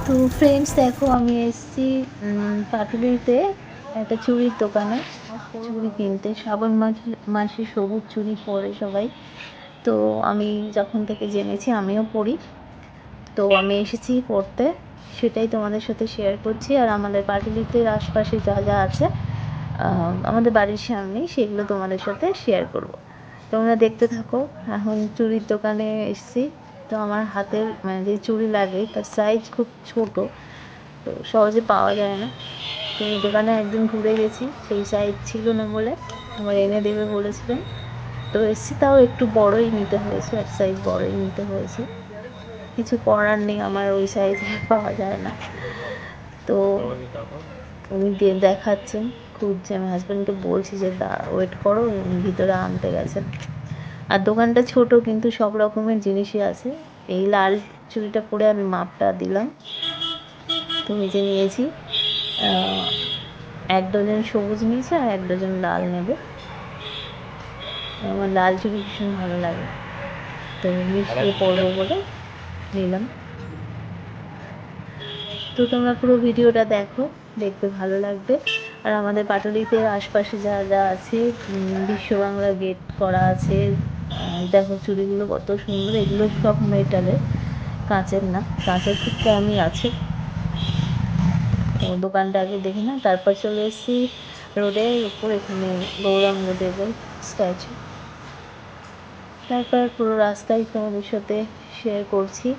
তো ফ্রেন্ডস দেখো আমি এসেছি পাটুলিতে একটা চুড়ির দোকানে চুড়ি কিনতে। শ্রাবণ মাসে সবুজ চুড়ি পরে সবাই। তো আমি যখন থেকে জেনেছি আমিও পরি, তো আমি এসেছি পরতে, সেটাই তোমাদের সাথে শেয়ার করছি। আর আমাদের পাটুলিতে আশপাশে যা যা আছে আমাদের বাড়ির সামনেই, সেগুলো তোমাদের সাথে শেয়ার করব। তোমরা দেখতে থাকো। এখন চুড়ির দোকানে এসেছি। তো আমার হাতের মানে যে চুড়ি লাগে তার সাইজ খুব ছোট, তো সহজে পাওয়া যায় না। তো এই দোকানে একদিন ঘুরে গেছি, সেই সাইজ ছিল না বলে আমার এনে দেবে বলেছিলেন। তো এসেছি, তাও একটু বড়ই নিতে হয়েছে, এক সাইজ বড়ই নিতে হয়েছে। কিছু করার নেই, আমার ওই সাইজ পাওয়া যায় না। তো উনি দেখাচ্ছেন, খুঁজছে। আমি হাজব্যান্ডকে বলছি যে ওয়েট করো, উনি ভিতরে আনতে গেছেন। আর দোকানটা ছোট, কিন্তু সব রকমের জিনিসই আছে। এই লাল চুড়িটা পরে আমি মাপটা দিলাম, তো নিজে নিয়েছি। 1 ডজন সবুজ নিয়েছি আর 1 ডজন লাল নেবে। আমার লাল চুড়ি ভীষণ ভালো লাগে, তো মিশিয়ে পরবো বলে নিলাম। তো তোমরা পুরো ভিডিওটা দেখো, দেখতে ভালো লাগবে। আর আমাদের পাটুলিতে আশপাশে যা যা আছে, বিশ্ব বাংলা গেট করা আছে। দেখো চুড়িগুলো কত সুন্দর, এগুলো সব মেটালের, কাঁচের না। কাঁচের খুব কমই আছে। তো দোকানটা আগে দেখি না, তারপর চলে এসেছি রোডের উপর, এখানে গৌরাঙ্গ দেবের স্ট্যাচু। তারপর পুরো রাস্তায় তোমাদের সাথে শেয়ার করছি।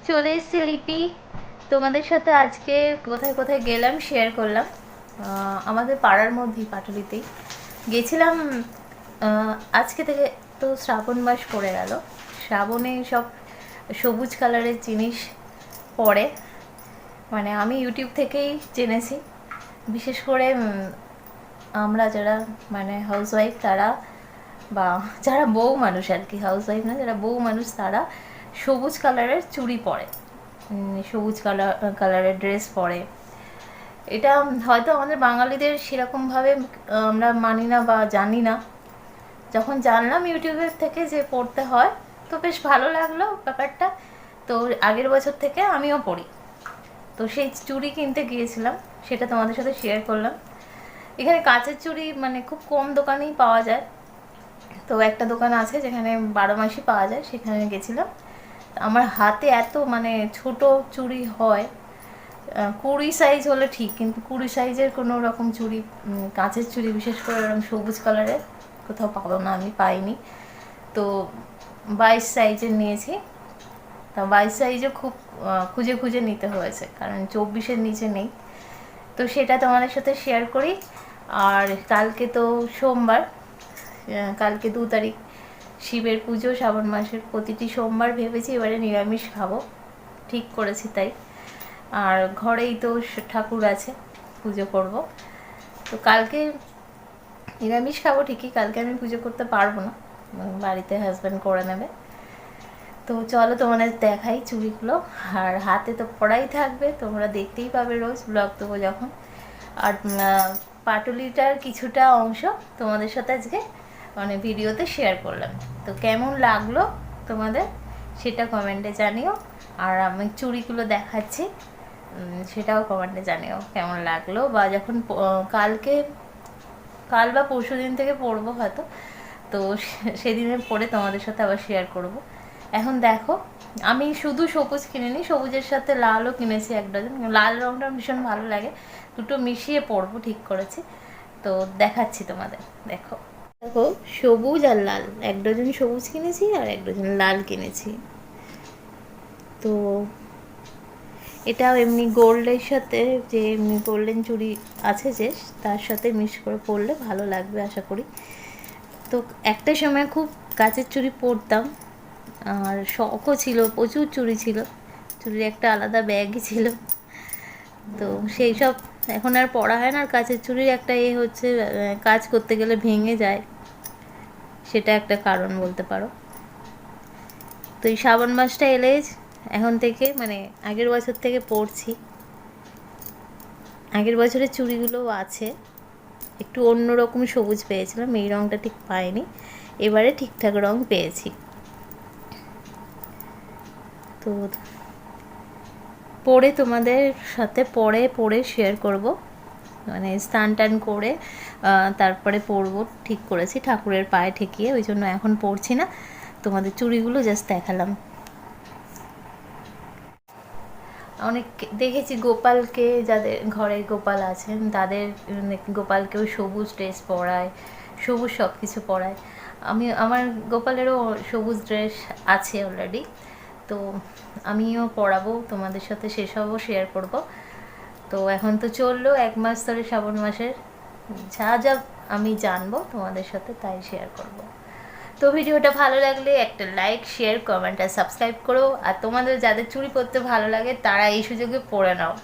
চলে এসেছি লিপি, তোমাদের সাথে আজকে কোথায় কোথায় গেলাম শেয়ার করলাম। আমাদের পাড়ার মধ্যেই পাটুলিতেই গেছিলাম। আজকে থেকে তো শ্রাবণ মাস পড়ে গেল, শ্রাবণে সব সবুজ কালারের জিনিস পড়ে, মানে আমি ইউটিউব থেকেই জেনেছি। বিশেষ করে আমরা যারা মানে হাউসওয়াইফ তারা, বা যারা বউ মানুষ আর কি, হাউসওয়াইফ না, যারা বউ মানুষ তারা সবুজ কালারের চুড়ি পরে, সবুজ কালারের ড্রেস পরে। এটা হয়তো আমাদের বাঙালিদের সেরকমভাবে আমরা মানি না বা জানি না। যখন জানলাম ইউটিউবের থেকে যে পড়তে হয়, তো বেশ ভালো লাগলো ব্যাপারটা। তো আগের বছর থেকে আমিও পড়ি, তো সেই চুড়ি কিনতে গিয়েছিলাম, সেটা তোমাদের সাথে শেয়ার করলাম। এখানে কাঁচের চুড়ি মানে খুব কম দোকানেই পাওয়া যায়, তো একটা দোকান আছে যেখানে 12 মাসই পাওয়া যায়, সেখানে গেছিলাম। আমার হাতে এত মানে ছোট চুড়ি হয়, 20 সাইজ হলে ঠিক, কিন্তু 20 সাইজের কোনো রকম চুড়ি, কাঁচের চুড়ি বিশেষ করে এরকম সবুজ কালারের কোথাও পাবো না, আমি পাইনি। তো 22 সাইজের নিয়েছি। তা 22 সাইজও খুব খুঁজে খুঁজে নিতে হয়েছে, কারণ 24-এর নিচে নেই। তো সেটা তোমাদের সাথে শেয়ার করি। আর কালকে তো সোমবার, কালকে 2 তারিখ, শিবের পুজো। শ্রাবণ মাসের প্রতিটি সোমবার ভেবেছি এবারে নিরামিষ খাবো, ঠিক করেছি তাই। আর ঘরেই তো ঠাকুর আছে, পুজো করব। তো কালকে নিরামিষ খাবো ঠিকই, কালকে আমি পুজো করতে পারবো না, বাড়িতে হাজব্যান্ড করে নেবে। তো চলো তোমাদের দেখাই চুড়িগুলো। আর হাতে তো পড়াই থাকবে, তোমরা দেখতেই পাবে রোজ ব্লগ দেবো যখন। আর পাটুলিটার কিছুটা অংশ তোমাদের সাথে আজকে মানে ভিডিওতে শেয়ার করলাম। তো কেমন লাগলো তোমাদের সেটা কমেন্টে জানিও। আর আমি চুড়িগুলো দেখাচ্ছি, সেটাও কমেন্টে জানিও কেমন লাগলো। বা যখন কাল বা পরশু দিন থেকে পরবো হয়তো, তো সেদিনে পরে তোমাদের সাথে আবার শেয়ার করব। এখন দেখো, আমি শুধু সবুজ কিনিনি, সবুজের সাথে লালও কিনেছি 1 ডজন। লাল রঙটা ভীষণ ভালো লাগে, দুটো মিশিয়ে পরবো ঠিক করেছি। তো দেখাচ্ছি তোমাদের, দেখো দেখো, সবুজ আর লাল, 1 ডজন সবুজ কিনেছি আর 1 ডজন লাল কিনেছি। তো এটাও এমনি গোল্ডের সাথে, যে এমনি গোল্ডেন চুড়ি আছে যে, তার সাথে মিক্স করে পরলে ভালো লাগবে আশা করি। তো একটা সময় খুব কাচের চুড়ি পরতাম, আর শখও ছিল, প্রচুর চুড়ি ছিল, চুড়ির একটা আলাদা ব্যাগই ছিল। তো সেই সব এখন আর পরা হয় না। আর কাচের চুড়ির একটা হচ্ছে, কাজ করতে গেলে ভেঙে যায়, সেটা একটা কারণ বলতে পারো। তো এই শ্রাবণ মাসটা এলে এখন থেকে মানে আগের বছর থেকে পরছি। আগের বছরের চুড়িগুলোও আছে, একটু অন্যরকম সবুজ পেয়েছিলাম, এই রঙটা ঠিক পাইনি, এবারে ঠিকঠাক রং পেয়েছি। তো পরে তোমাদের সাথে পরে শেয়ার করব, মানে স্নান টান করে তারপরে পরবো ঠিক করেছি, ঠাকুরের পায়ে ঠেকিয়ে, ওই জন্য এখন পরছি না। তোমাদের চুড়িগুলো জাস্ট দেখালাম। অনেক দেখেছি গোপালকে, যাদের ঘরে গোপাল আছেন তাদের গোপালকেও সবুজ ড্রেস পরায়, সবুজ সব কিছু পরায়। আমার গোপালেরও সবুজ ড্রেস আছে অলরেডি, তো আমিও পরাবো, তোমাদের সাথে সেসবও শেয়ার করব। তো এখন তো চললো 1 মাস ধরে শ্রাবণ মাসের, যা যা আমি জানবো তোমাদের সাথে তাই শেয়ার করব। তো ভিডিওটা ভালো লাগলে একটা লাইক, শেয়ার, কমেন্ট আর সাবস্ক্রাইব করো। আর তোমাদের যাদের চুড়ি পরতে ভালো লাগে তারা এই সুযোগে পরে নাও।